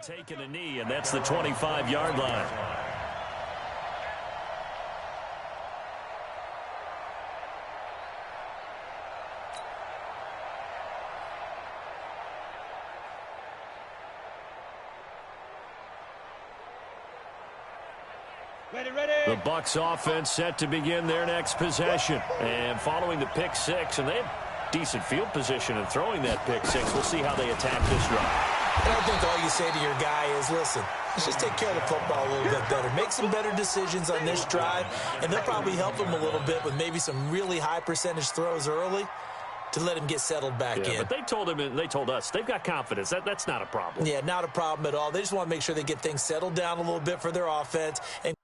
Taking a knee, and that's the 25-yard line. The Bucs offense set to begin their next possession. And following the pick six, and they had decent field position in throwing that pick six. We'll see how they attack this drive. And I think all you say to your guy is, listen, let's just take care of the football a little bit better. Make some better decisions on this drive, and they'll probably help him a little bit with maybe some really high percentage throws early to let him get settled back in. But they told him, and they told us, they've got confidence. That's not a problem. Yeah, not a problem at all. They just want to make sure they get things settled down a little bit for their offense. And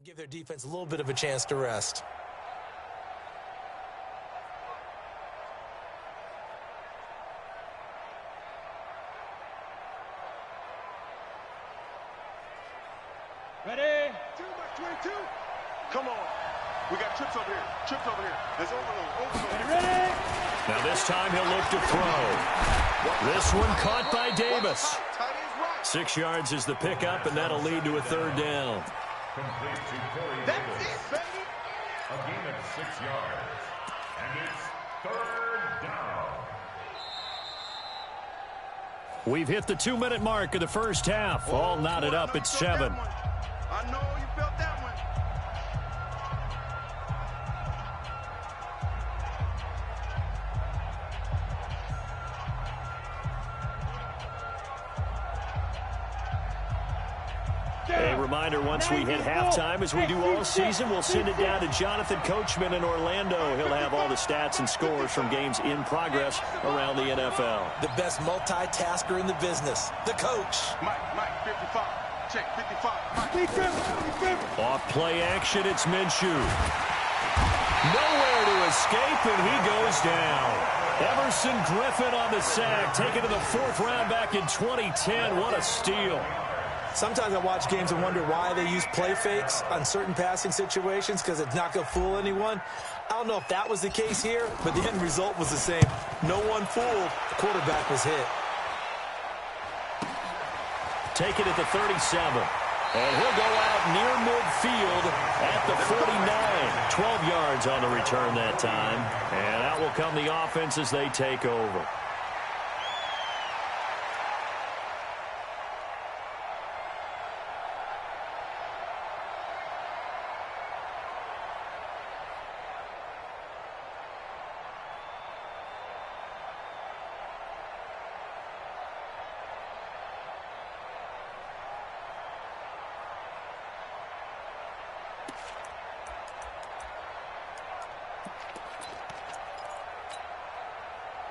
give their defense a little bit of a chance to rest. Ready? 2x22. Come on. We got trips over here. Trips over here. There's overload. Ready? Now this time he'll look to throw. This one caught by Davis. 6 yards is the pickup, and that'll lead to a third down. Complete to Corey Davis. A gain of 6 yards. And it's third down. We've hit the 2-minute mark of the first half. All knotted up at 7. I know you felt that one. A reminder, once we hit halftime, as we do all season, we'll send it down to Jonathan Coachman in Orlando. He'll have all the stats and scores from games in progress around the NFL. The best multitasker in the business, the coach. Mike, 55. Check, 55. Off play action, it's Minshew. Nowhere to escape, and he goes down. Everson Griffin on the sack, taken to the 4th round back in 2010. What a steal. Sometimes I watch games and wonder why they use play fakes on certain passing situations, because it's not going to fool anyone. I don't know if that was the case here, but the end result was the same. No one fooled. The quarterback was hit. Taken at the 37. And he'll go out near midfield at the 49. 12 yards on the return that time. And out will come the offense as they take over.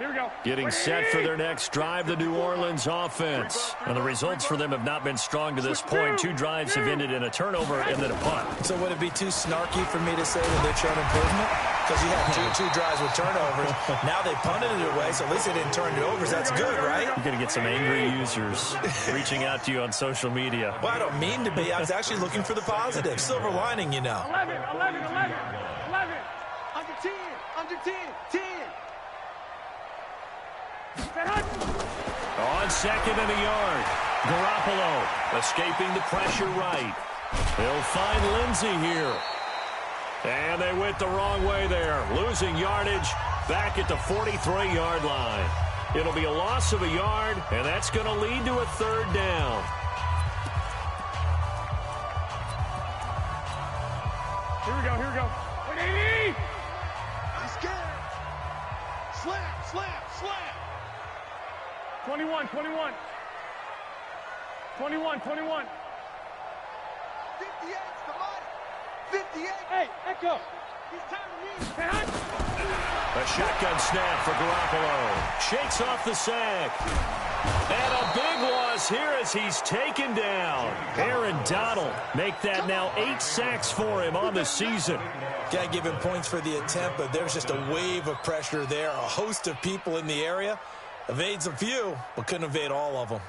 Here we go. Getting set for their next drive, the New Orleans offense. And the results for them have not been strong to this point. 2 drives have ended in a turnover and then a punt. So would it be too snarky for me to say that they're showing improvement? Because you had two drives with turnovers. Now they punted it away, so at least they didn't turn it over. So that's good, right? You're going to get some angry users reaching out to you on social media. Well, I don't mean to be. I was actually looking for the positive. Silver lining, you know. 11. Under 10. Under 10. 10. On second and a yard. Garoppolo escaping the pressure right. They'll find Lindsey here. And they went the wrong way there. Losing yardage back at the 43-yard line. It'll be a loss of a yard, and that's going to lead to a 3rd down. Here we go. 180. He's scared. Slap. 21. 58's the money. 58. Hey, Echo. He's timing me. A shotgun snap for Garoppolo. Shakes off the sack. And a big loss here as he's taken down. Aaron Donald make that now 8 sacks for him on the season. Got to give him points for the attempt, but there's just a wave of pressure there. A host of people in the area. Evades a few, but couldn't evade all of them.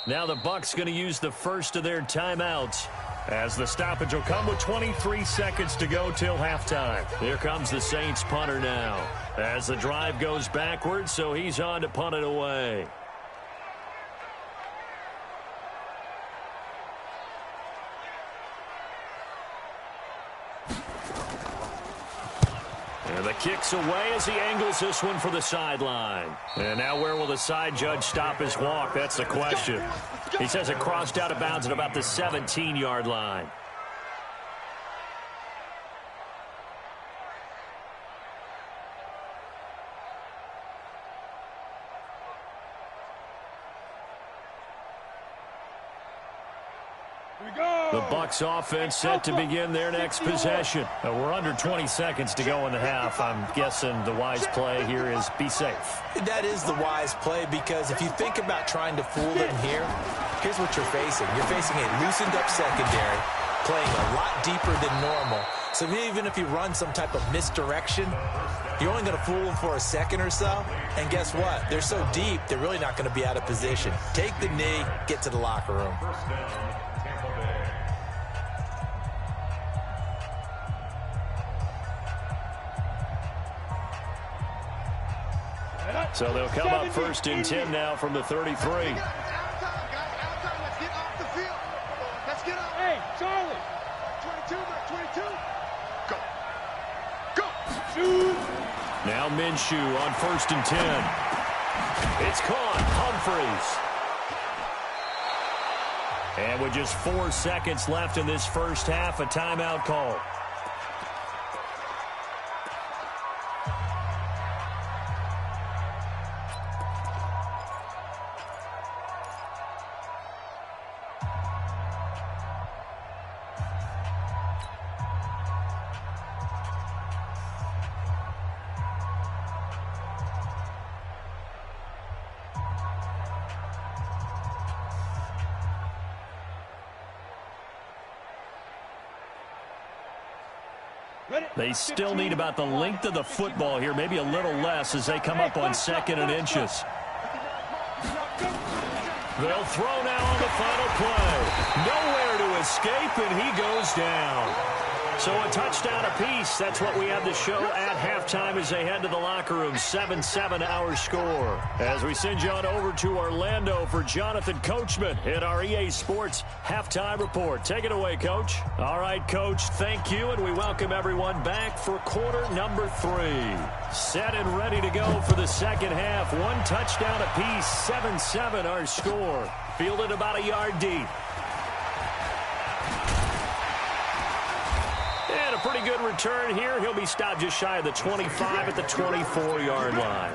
Now the Bucs going to use the first of their timeouts as the stoppage will come with 23 seconds to go till halftime. Here comes the Saints punter now as the drive goes backwards, so he's on to punt it away. And the kick's away as he angles this one for the sideline. And now where will the side judge stop his walk? That's the question. He says it crossed out of bounds at about the 17-yard line. The Bucs offense set to begin their next possession. We're under 20 seconds to go in the half. I'm guessing the wise play here is be safe. That is the wise play, because if you think about trying to fool them here, here's what you're facing. You're facing a loosened up secondary, playing a lot deeper than normal. So even if you run some type of misdirection, you're only going to fool them for a second or so. And guess what? They're so deep, they're really not going to be out of position. Take the knee, get to the locker room. So they'll come up 1st and 10 now from the 33. Let's get off the field. Let's get up. Hey, Charlie. 22. Go. Shoot. Now Minshew on 1st and 10. It's caught. Humphreys. And with just 4 seconds left in this first half, a timeout call. They still need about the length of the football here, maybe a little less as they come up on 2nd and inches. They'll throw now on the final play. Nowhere to escape, and he goes down. So a touchdown apiece. That's what we have to show at halftime as they head to the locker room. 7-7 our score. As we send you on over to Orlando for Jonathan Coachman in our EA Sports Halftime Report. Take it away, Coach. All right, Coach, thank you, and we welcome everyone back for quarter number 3. Set and ready to go for the second half. 1 touchdown apiece, 7-7 our score. Fielded about a yard deep. And a pretty good return here. He'll be stopped just shy of the 25 at the 24-yard line.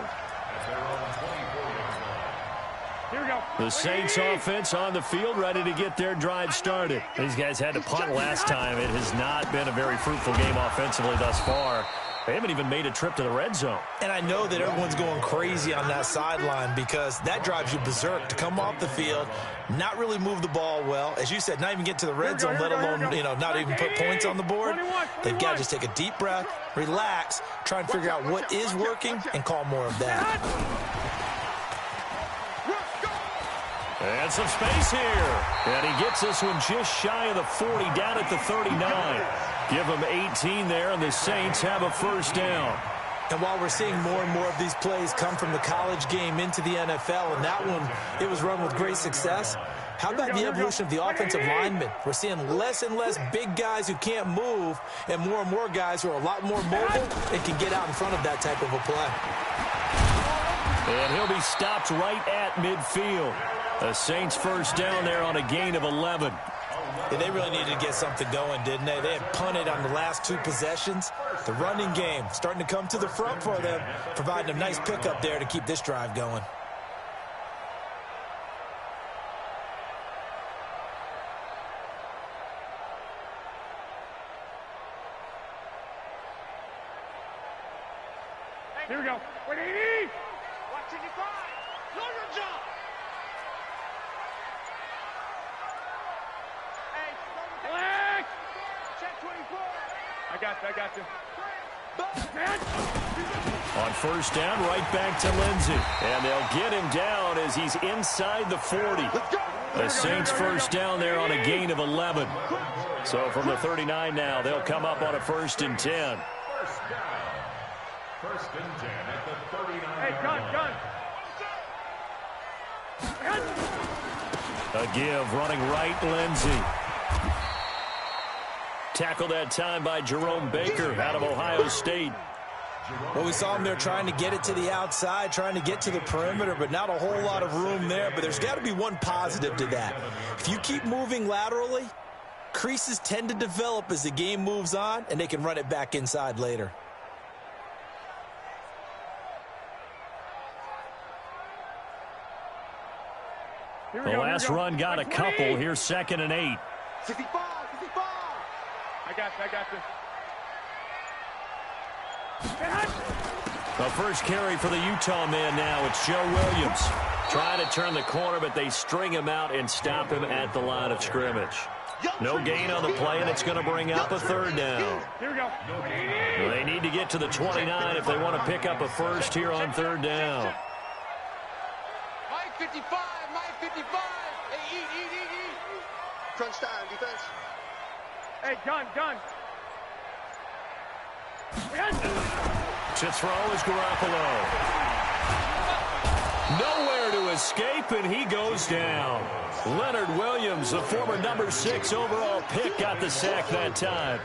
Here we go. The Saints offense on the field ready to get their drive started. These guys had to punt last time. It has not been a very fruitful game offensively thus far. They haven't even made a trip to the red zone. And I know that everyone's going crazy on that sideline because that drives you berserk to come off the field, not really move the ball well. As you said, not even get to the red zone, let alone, not even put points on the board. They've got to just take a deep breath, relax, try and figure out what is working, and call more of that. And some space here. And he gets this one just shy of the 40, down at the 39. Give them 18 there, and the Saints have a first down. And while we're seeing more and more of these plays come from the college game into the NFL, and that one, it was run with great success, how about the evolution of the offensive linemen? We're seeing less and less big guys who can't move and more guys who are a lot more mobile and can get out in front of that type of a play. And he'll be stopped right at midfield. The Saints first down there on a gain of 11. Yeah, they really needed to get something going, didn't they? They had punted on the last 2 possessions. The running game starting to come to the front for them, providing a nice pickup there to keep this drive going. Here we go. 180. 165. Longer jump. Hey, check 24. I got you. On first down, right back to Lindsey. And they'll get him down as he's inside the 40. The Saints first down there on a gain of 11. So from the 39 now, they'll come up on a 1st and 10. First down. 1st and 10 at the 39. Hey, gun. A give, running right, Lindsey. Tackled that time by Jerome Baker out of Ohio State. Well, we saw him there trying to get it to the outside, trying to get to the perimeter, but not a whole lot of room there. But there's got to be one positive to that. If you keep moving laterally, creases tend to develop as the game moves on, and they can run it back inside later. The last run got a couple. Here's 2nd and 8. 65. I got you. The first carry for the Utah man now. It's Joe Williams. Trying to turn the corner, but they string him out and stop him at the line of scrimmage. No gain on the play, and it's going to bring up a 3rd down. Here we go. They need to get to the 29 if they want to pick up a first here on 3rd down. Mike 55. Hey, eat. Crunch time, defense. Hey, gun. To throw is Garoppolo. Nowhere to escape, and he goes down. Leonard Williams, the former number 6 overall pick, got the sack that time.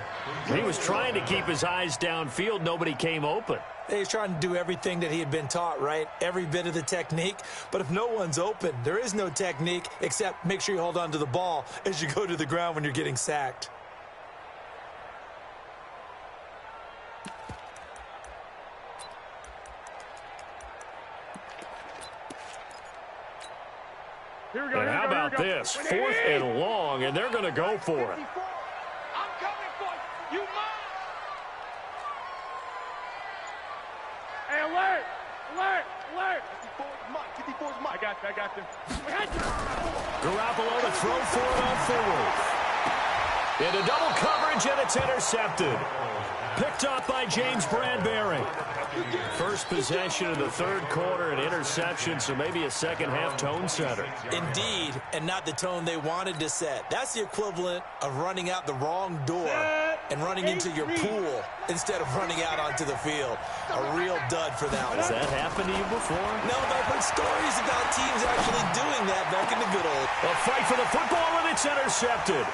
He was trying to keep his eyes downfield. Nobody came open. He's trying to do everything that he had been taught, right? Every bit of the technique. But if no one's open, there is no technique except make sure you hold on to the ball as you go to the ground when you're getting sacked. And how about this? 4th and long, and they're going to go for it. I'm coming for you. You mine. Hey, alert. 54's mine. I got you. Garoppolo to throw for it on 4th. Into double coverage, and it's intercepted. Picked off by James Bradbury. First possession of the 3rd quarter, an interception, so maybe a second-half tone setter. Indeed, and not the tone they wanted to set. That's the equivalent of running out the wrong door and running into your pool instead of running out onto the field. A real dud for that one. Has that happened to you before? No, but I've heard stories about teams actually doing that back in the good old. A fight for the football, and it's intercepted.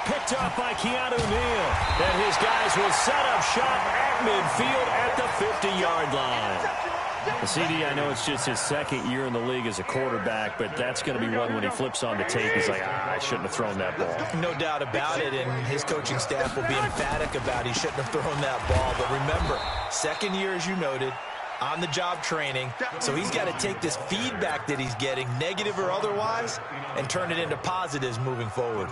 Picked up by Keanu Neal. And his guys will set up shop at midfield at the 50-yard line. The CD, I know it's just his 2nd year in the league as a quarterback, but that's going to be one when he flips on the tape. He's like, I shouldn't have thrown that ball. No doubt about it, and his coaching staff will be emphatic about he shouldn't have thrown that ball. But remember, 2nd year, as you noted, on-the-job training, so he's got to take this feedback that he's getting, negative or otherwise, and turn it into positives moving forward.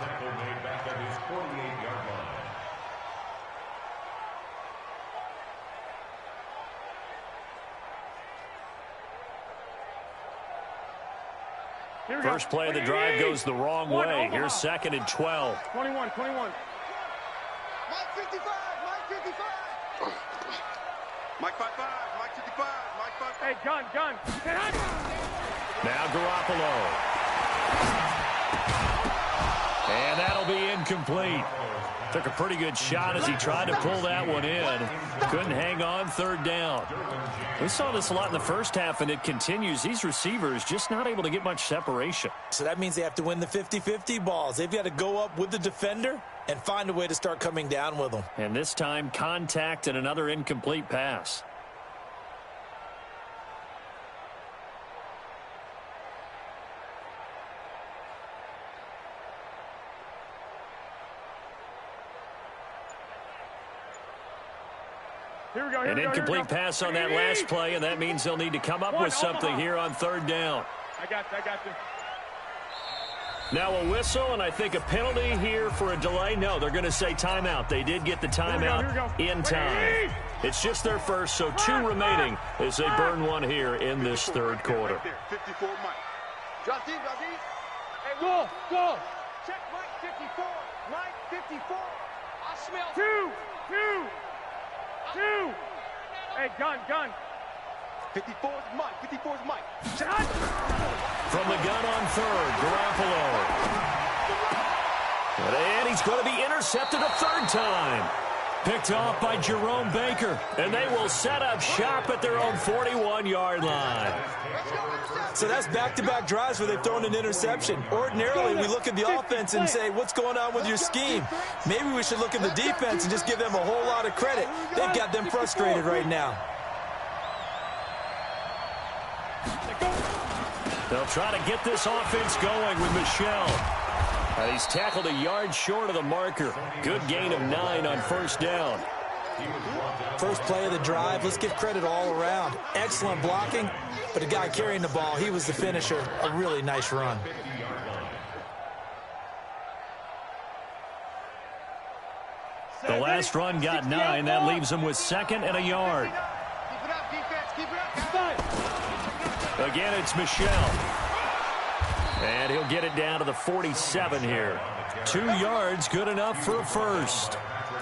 First play of the drive goes the wrong way. Here's 2nd and 12. 21. Mike 55. Mike 55. Mike 55. Mike 55. Mike 55. Hey, gun. Now Garoppolo. And that'll be incomplete. Took a pretty good shot as he tried to pull that one in. Couldn't hang on, 3rd down. We saw this a lot in the first half, and it continues. These receivers just not able to get much separation. So that means they have to win the 50-50 balls. They've got to go up with the defender and find a way to start coming down with them. And this time, contact and another incomplete pass. An incomplete pass on that last play, and that means they'll need to come up with something here on 3rd down. I got you. Now a whistle, and I think a penalty here for a delay. No, they're going to say timeout. They did get the timeout in time. It's just their first, so 2 remaining as they burn one here in this 3rd quarter. 54, Mike. Drop deep. Hey, go. Check Mike 54. Mike 54. I smell 2. Hey, gun. 54 is Mike. 54 is Mike. Shot. From the gun on 3rd, Garoppolo. And he's going to be intercepted a 3rd time. Picked off by Jerome Baker. And they will set up shop at their own 41-yard line. So that's back-to-back drives where they've thrown an interception. Ordinarily, we look at the offense and say, what's going on with your scheme? Maybe we should look at the defense and just give them a whole lot of credit. They've got them frustrated right now. They'll try to get this offense going with Michel. He's tackled a yard short of the marker. Good gain of 9 on 1st down. First play of the drive, let's give credit all around. Excellent blocking, but the guy carrying the ball, he was the finisher. A really nice run. The last run got 9. That leaves him with 2nd and a yard. Again, it's Michel. And he'll get it down to the 47 here. 2 yards, good enough for a first.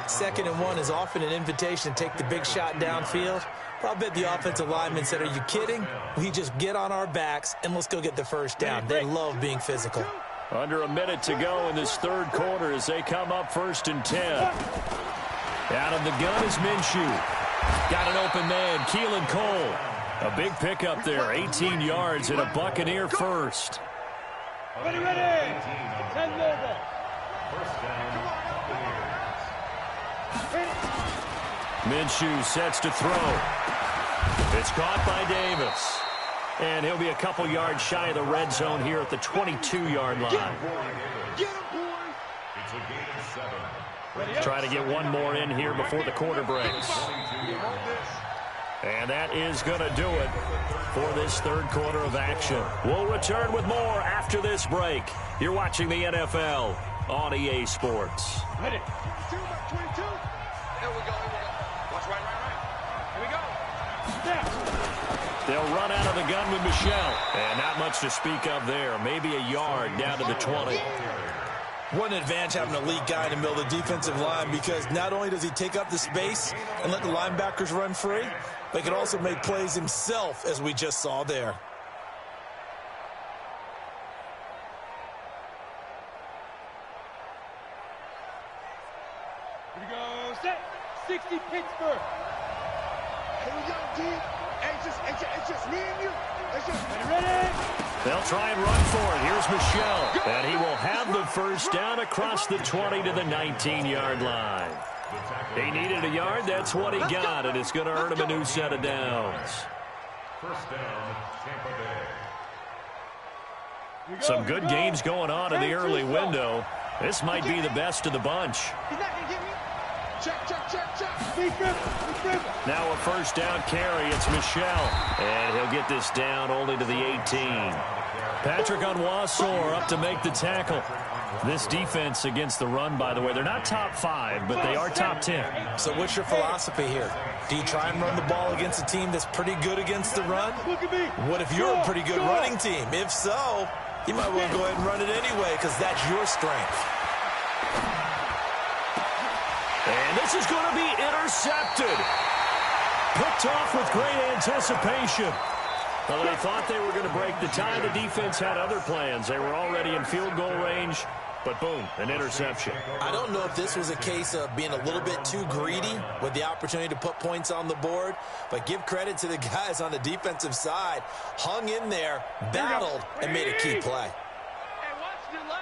2nd and 1 is often an invitation to take the big shot downfield. But I bet the offensive lineman said, are you kidding? We just get on our backs and let's go get the first down. They love being physical. Under a minute to go in this 3rd quarter as they come up 1st and 10. Out of the gun is Minshew. Got an open man, Keelan Cole. A big pickup there, 18 yards and a Buccaneer first. Ready. 10 mobile. First down. Minshew sets to throw. It's caught by Davis. And he'll be a couple yards shy of the red zone here at the 22-yard line. Try to get one more in here before the quarter breaks. And that is going to do it for this 3rd quarter of action. We'll return with more after this break. You're watching the NFL on EA Sports. Ready. 22. There we go. Watch right. Here we go. Snap. They'll run out of the gun with Michel. And not much to speak of there. Maybe a yard down to the 20. What an advantage having a elite guy in the middle of the defensive line, because not only does he take up the space and let the linebackers run free, but he can also make plays himself, as we just saw there. Here we go. Set. 60 Pittsburgh. Here we go, D. It's just me and you. It's just ready. They'll try and run for it. Here's Michel. And he will have the first down across the 20 to the 19-yard line. He needed a yard. That's what he got, and it's going to earn him a new set of downs. First down, Tampa Bay. Some good games going on in the early window. This might be the best of the bunch. He's not going to get me. Check. Now a first down carry. It's Michel. And he'll get this down only to the 18. Patrick Onwuasor up to make the tackle. This defense against the run, by the way, they're not top 5, but they are top 10. So what's your philosophy here? Do you try and run the ball against a team that's pretty good against the run? What if you're a pretty good running team? If so, You might want to go ahead and run it anyway because that's your strength. And this is going to be intercepted. Picked off with great anticipation. Well, they thought they were going to break the tie. The defense had other plans. They were already in field goal range, but boom, an interception. I don't know if this was a case of being a little bit too greedy with the opportunity to put points on the board, but give credit to the guys on the defensive side. Hung in there, battled, and made a key play. Hey, watch the leg.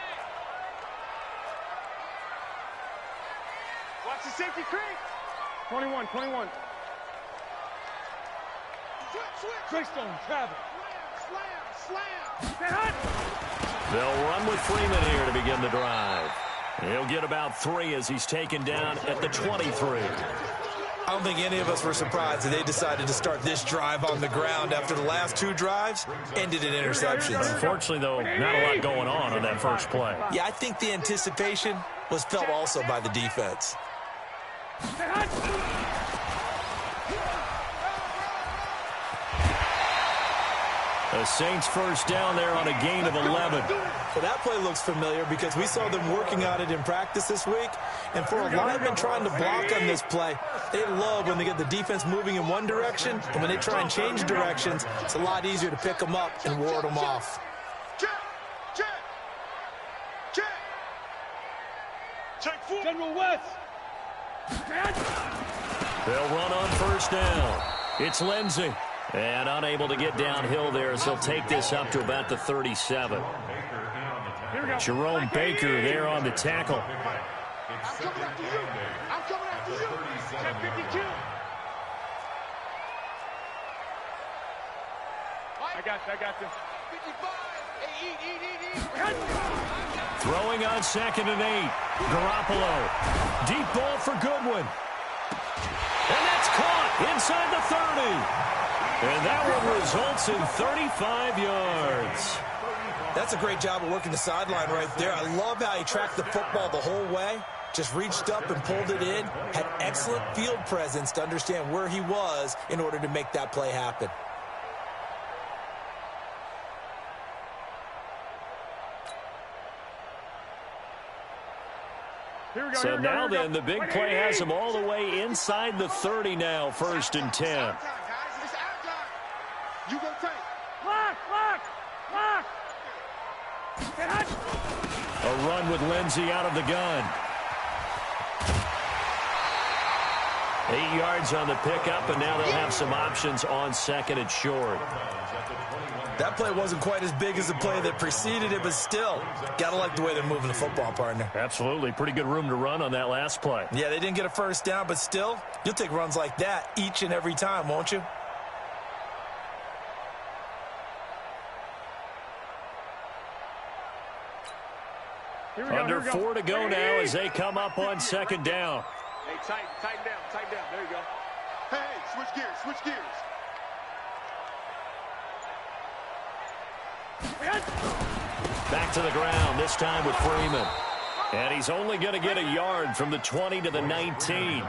Watch the safety creep. 21. Switch. Travel. Slam. They'll run with Freeman here to begin the drive. He'll get about 3 as he's taken down at the 23. I don't think any of us were surprised that they decided to start this drive on the ground after the last 2 drives ended in interceptions. Unfortunately, though, not a lot going on that first play. Yeah, I think the anticipation was felt also by the defense. The Saints first down there on a gain of 11. Well, that play looks familiar because we saw them working on it in practice this week. And for a lineman trying to block on this play, they love when they get the defense moving in one direction. And when they try and change directions, it's a lot easier to pick them up and ward them off. Check General West. They'll run on first down. It's Lindsey. And unable to get downhill there as he'll take this up to about the 37. Jerome Baker there on the tackle. I'm coming after you. Check 52. I got you. 55. Hey, eat. Throwing on 2nd and 8. Garoppolo. Deep ball for Goodwin. And that's caught inside the 30. And that one results in 35 yards. That's a great job of working the sideline right there. I love how he tracked the football the whole way. Just reached up and pulled it in. Had excellent field presence to understand where he was in order to make that play happen. So now then, the big play has him all the way inside the 30 now, 1st and 10. You go take. Lock. A run with Lindsey out of the gun. 8 yards on the pickup, and now they'll have some options on 2nd and short. That play wasn't quite as big as the play that preceded it, but still, got to like the way they're moving the football, partner. Absolutely. Pretty good room to run on that last play. Yeah, they didn't get a first down, but still, you'll take runs like that each and every time, won't you? Under 4 to go now as they come up on 2nd down. Hey, tighten down. There you go. Hey, switch gears. Back to the ground, this time with Freeman. And he's only going to get a yard from the 20 to the 19.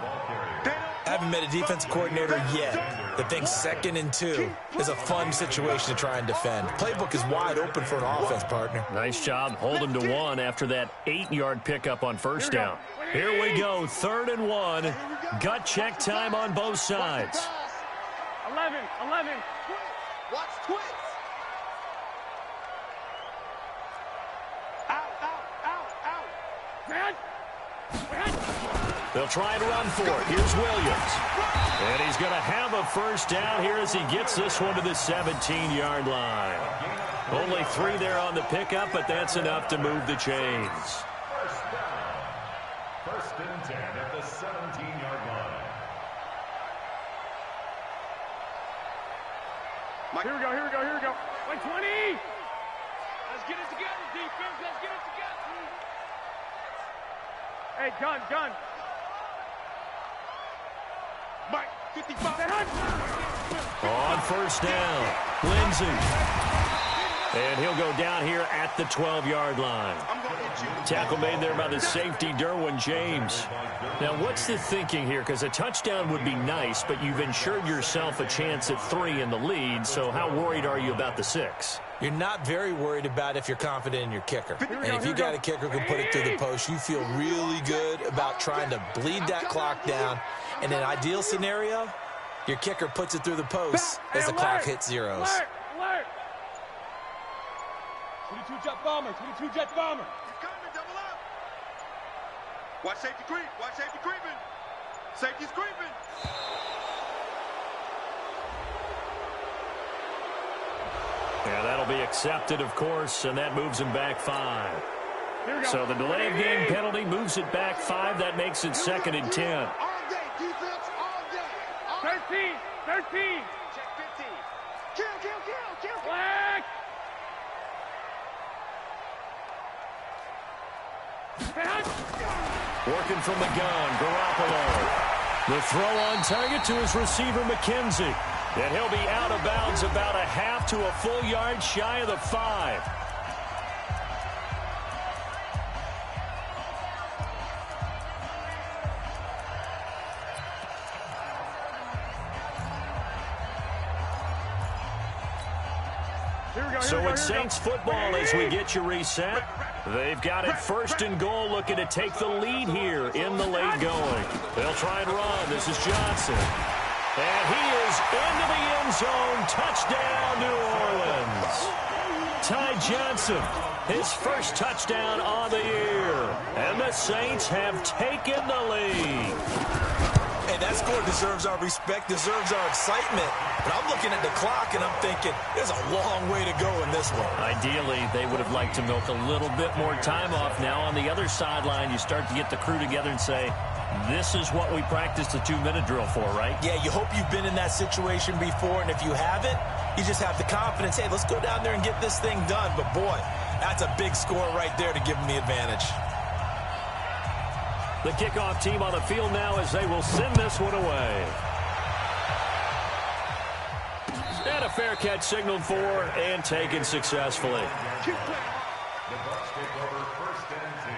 I haven't met a defensive coordinator yet that thinks 2nd and 2 is a fun situation to try and defend. Playbook is wide open for an offense, partner. Nice job. Hold him to 1 after that 8-yard pickup on first down. Here we go, 3rd and 1. Gut check time on both sides. 11. Watch twins. Out. They'll try and run for it. Here's Williams. And he's going to have a first down here as he gets this one to the 17-yard line. Only 3 there on the pickup, but that's enough to move the chains. First down. 1st and 10 at the 17-yard line. Here we go. Like 20. Let's get it together, defense. Let's get it together. Hey, gun. Mike, 55. On first down, Lindsey. And he'll go down here at the 12-yard line. Tackle made there by the safety, Derwin James. Now, what's the thinking here? Because a touchdown would be nice, but you've ensured yourself a chance at 3 in the lead, so how worried are you about the 6? You're not very worried about if you're confident in your kicker. And if you got a kicker who can put it through the post, you feel really good about trying to bleed that clock down. In an ideal scenario, your kicker puts it through the post as the clock hits zeros. Alert! 22 jet bomber, 22 jet bomber. He's coming, double up. Watch safety creep, watch safety creeping. Safety's creeping. Yeah, that'll be accepted, of course, and that moves him back 5. So the delay of game penalty moves it back 5. That makes it 2nd and 10. All day, defense, all day. 13. Check 15. Kill. Flag. Working from the gun, Garoppolo. The throw on target to his receiver, McKenzie. And he'll be out of bounds about a half to a full yard shy of the 5. So it's Saints football as we get you reset. They've got it 1st and goal, looking to take the lead here in the late going. They'll try and run. This is Johnson. And he is into the end zone. Touchdown, New Orleans. Ty Johnson, his first touchdown on the year. And the Saints have taken the lead. Hey, that score deserves our respect, deserves our excitement. But I'm looking at the clock, and I'm thinking, there's a long way to go in this one. Ideally, they would have liked to milk a little bit more time off. Now, on the other sideline, you start to get the crew together and say, this is what we practiced the 2-minute drill for, right? Yeah, you hope you've been in that situation before, and if you haven't, you just have the confidence, hey, let's go down there and get this thing done. But, boy, that's a big score right there to give them the advantage. The kickoff team on the field now as they will send this one away. And a fair catch signaled for and taken successfully. The Bucs take over 1st and 10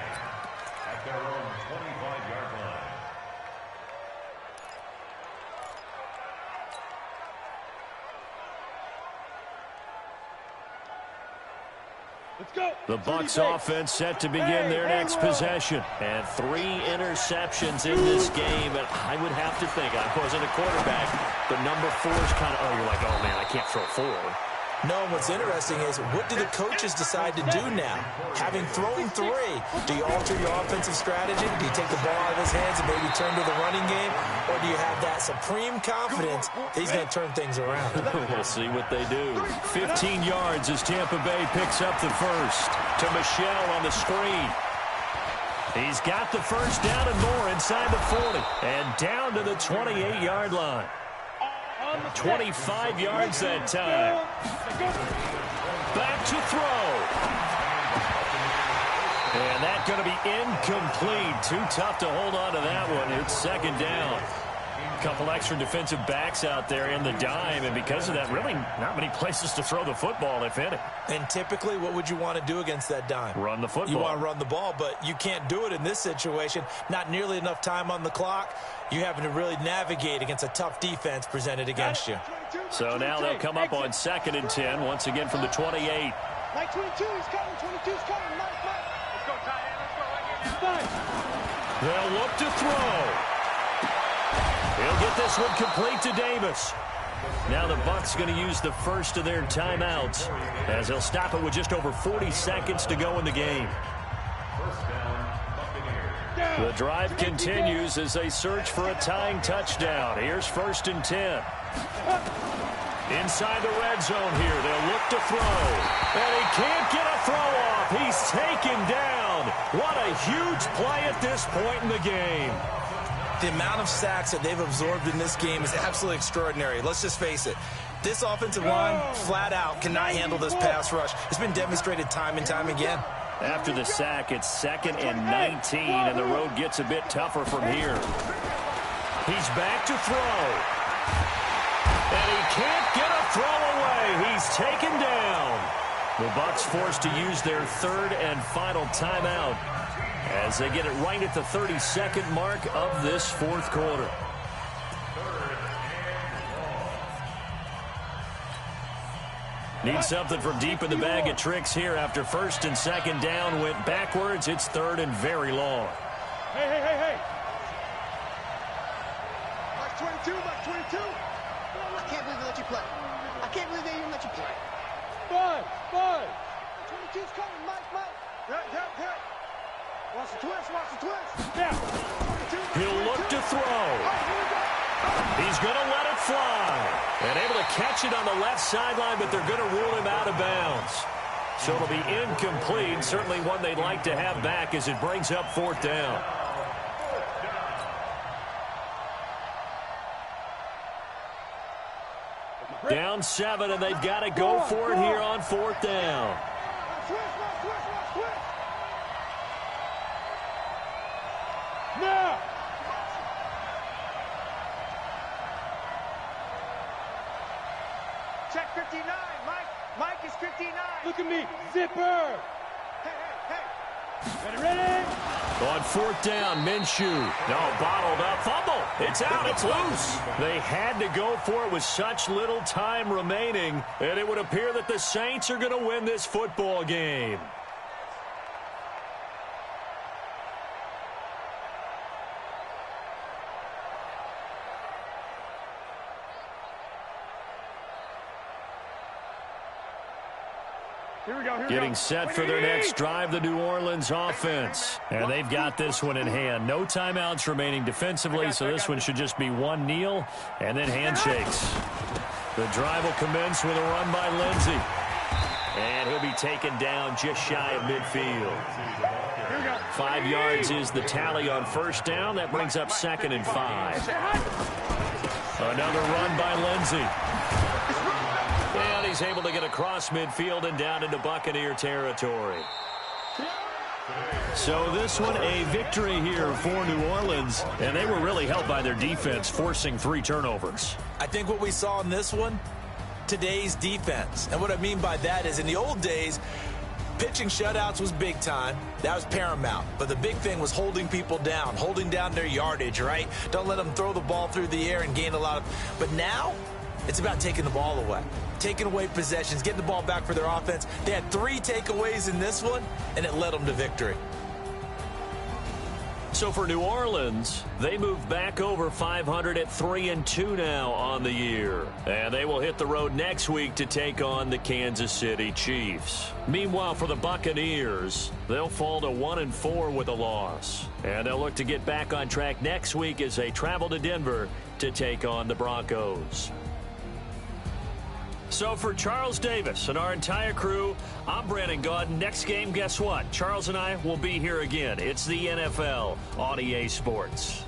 at their own 25-yard line. Let's go. The Bucs offense set to begin their next possession. And 3 interceptions in this game. And I would have to think, I wasn't a quarterback, but number 4 is kind of, you're like, oh, man, I can't throw 4. No, what's interesting is, what do the coaches decide to do now? Having thrown 3, do you alter your offensive strategy? Do you take the ball out of his hands and maybe turn to the running game? Or do you have that supreme confidence that he's going to turn things around? We'll see what they do. 15 yards as Tampa Bay picks up the first. To Michelle on the screen. He's got the first down and more inside the 40. And down to the 28-yard line. 25 yards that time. Back to throw. And that's going to be incomplete. Too tough to hold on to that one. It's 2nd down. A couple extra defensive backs out there in the dime, and because of that, really not many places to throw the football, if any. And typically, what would you want to do against that dime? Run the football. You want to run the ball, but you can't do it in this situation. Not nearly enough time on the clock. You're having to really navigate against a tough defense presented against you. So now they'll come up on 2nd and 10, once again from the 28. Mike 22 is coming, 22's coming. Mike. Let's go, tight end. Let's go right here. They'll look to throw. He'll get this one complete to Davis. Now the Bucs going to use the first of their timeouts as they'll stop it with just over 40 seconds to go in the game. The drive continues as they search for a tying touchdown. Here's 1st and 10. Inside the red zone here. They'll look to throw. And he can't get a throw off. He's taken down. What a huge play at this point in the game. The amount of sacks that they've absorbed in this game is absolutely extraordinary. Let's just face it. This offensive line, flat out, cannot handle this pass rush. It's been demonstrated time and time again. After the sack, it's 2nd and 19, and the road gets a bit tougher from here. He's back to throw. And he can't get a throw away. He's taken down. The Bucs forced to use their 3rd and final timeout as they get it right at the 32nd mark of this 4th quarter. Need something from deep in the bag of tricks here after first and second down went backwards. It's third and very long. Hey. Mike 22, Mike 22. I can't believe they let you play. I can't believe they even let you play. Five. 22's coming, Mike. Hey. Watch the twist. Now. He'll look to throw. He's going to let it fly. And able to catch it on the left sideline, but they're going to rule him out of bounds. So it'll be incomplete. Certainly one they'd like to have back as it brings up fourth down. Down 7, and they've got to go for it here on fourth down. Now. Check 59, Mike is 59. Look at me. Zipper. Hey. Ready? On fourth down, Minshew. No, bottled up. Fumble. It's out. It's loose. They had to go for it with such little time remaining, and it would appear that the Saints are going to win this football game. Here we go. Getting set for their next drive, the New Orleans offense. And they've got this one in hand. No timeouts remaining defensively, so this one should just be one kneel and then handshakes. The drive will commence with a run by Lindsey. And he'll be taken down just shy of midfield. 5 yards is the tally on first down. That brings up 2nd and 5. Another run by Lindsey. And he's able to get across midfield and down into Buccaneer territory. So this one a victory here for New Orleans, and they were really helped by their defense, forcing 3 turnovers. I think what we saw in this one, today's defense. And what I mean by that is in the old days, pitching shutouts was big time. That was paramount. But the big thing was holding people down, holding down their yardage, right? Don't let them throw the ball through the air and gain a lot of... But now, it's about taking the ball away. Taking away possessions, getting the ball back for their offense. They had 3 takeaways in this one, and it led them to victory. So for New Orleans, they move back over 500 at 3-2 now on the year. And they will hit the road next week to take on the Kansas City Chiefs. Meanwhile, for the Buccaneers, they'll fall to 1-4 with a loss. And they'll look to get back on track next week as they travel to Denver to take on the Broncos. So for Charles Davis and our entire crew, I'm Brandon Gaudin. Next game, guess what? Charles and I will be here again. It's the NFL on EA Sports.